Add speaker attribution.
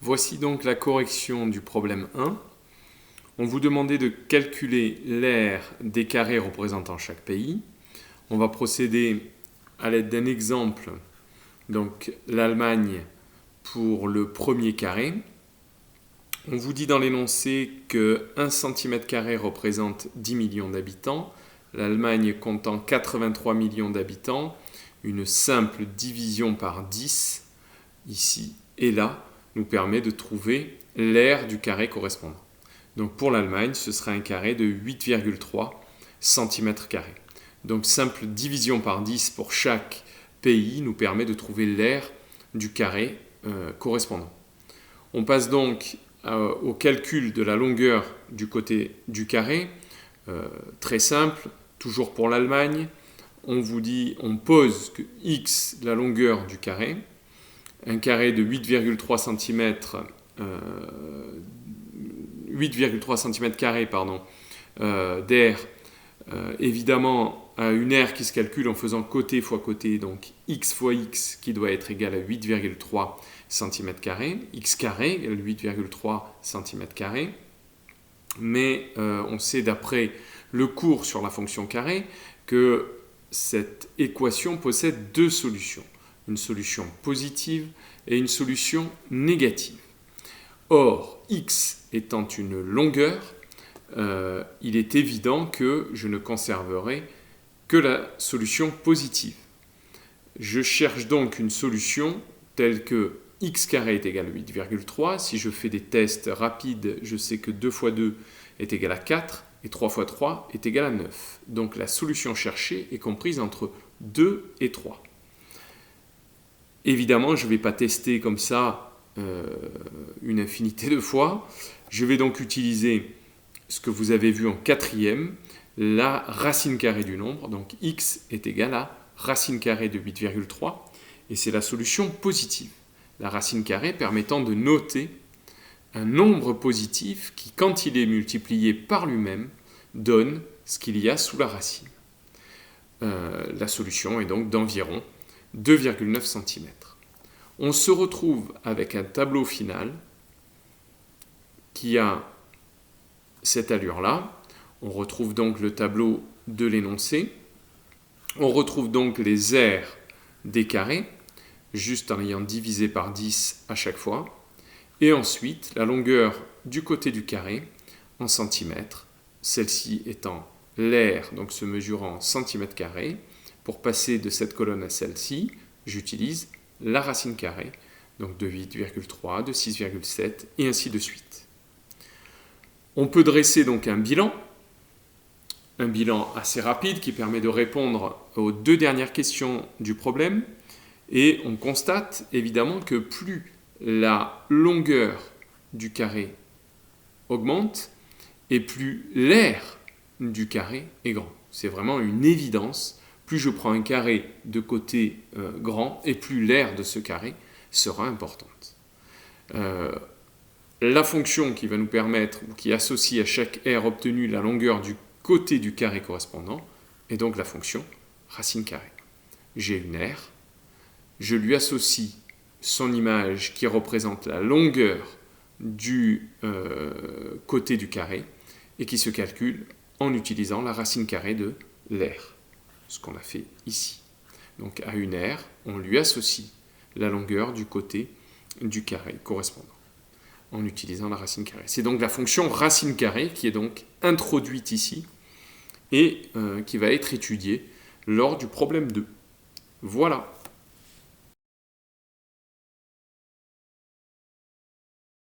Speaker 1: Voici donc la correction du problème 1. On vous demandait de calculer l'aire des carrés représentant chaque pays. On va procéder à l'aide d'un exemple, donc l'Allemagne pour le premier carré. On vous dit dans l'énoncé que 1 cm² représente 10 millions d'habitants. L'Allemagne comptant 83 millions d'habitants, une simple division par 10, ici et là, nous permet de trouver l'aire du carré correspondant. Donc pour l'Allemagne, ce sera un carré de 8,3 cm². Donc simple division par 10 pour chaque pays nous permet de trouver l'aire du carré correspondant. On passe donc au calcul de la longueur du côté du carré. Très simple, toujours pour l'Allemagne. On vous dit, on pose que x, la longueur du carré, un carré de 8,3 cm, 8,3 cm² d'air, évidemment, à une aire qui se calcule en faisant côté fois côté, donc x fois x qui doit être égal à 8,3 cm², x carré égale 8,3 cm². Mais on sait d'après le cours sur la fonction carré que cette équation possède deux solutions, une solution positive et une solution négative. Or, x étant une longueur, il est évident que je ne conserverai que la solution positive. Je cherche donc une solution telle que x carré est égal à 8,3. Si je fais des tests rapides, je sais que 2 fois 2 est égal à 4 et 3 fois 3 est égal à 9. Donc la solution cherchée est comprise entre 2 et 3. Évidemment, je ne vais pas tester comme ça une infinité de fois. Je vais donc utiliser ce que vous avez vu en quatrième, la racine carrée du nombre. Donc x est égal à racine carrée de 8,3 et c'est la solution positive. La racine carrée permettant de noter un nombre positif qui, quand il est multiplié par lui-même, donne ce qu'il y a sous la racine. La solution est donc d'environ 2,9 cm. On se retrouve avec un tableau final qui a cette allure-là. On retrouve donc le tableau de l'énoncé. On retrouve donc les aires des carrés, juste en ayant divisé par 10 à chaque fois. Et ensuite, la longueur du côté du carré en centimètres, celle-ci étant l'aire, donc se mesurant en centimètres carrés. Pour passer de cette colonne à celle-ci, j'utilise la racine carrée, donc de 8,3, de 6,7 et ainsi de suite. On peut dresser donc un bilan assez rapide qui permet de répondre aux deux dernières questions du problème. Et on constate évidemment que plus la longueur du carré augmente et plus l'aire du carré est grand. C'est vraiment une évidence. Plus je prends un carré de côté grand et plus l'aire de ce carré sera importante. La fonction qui va nous permettre, ou qui associe à chaque aire obtenue la longueur du côté du carré correspondant, est donc la fonction racine carrée. J'ai une aire, je lui associe son image qui représente la longueur du côté du carré et qui se calcule en utilisant la racine carrée de l'aire, ce qu'on a fait ici. Donc à une aire, on lui associe la longueur du côté du carré correspondant en utilisant la racine carrée. C'est donc la fonction racine carrée qui est donc introduite ici et qui va être étudiée lors du problème 2. Voilà.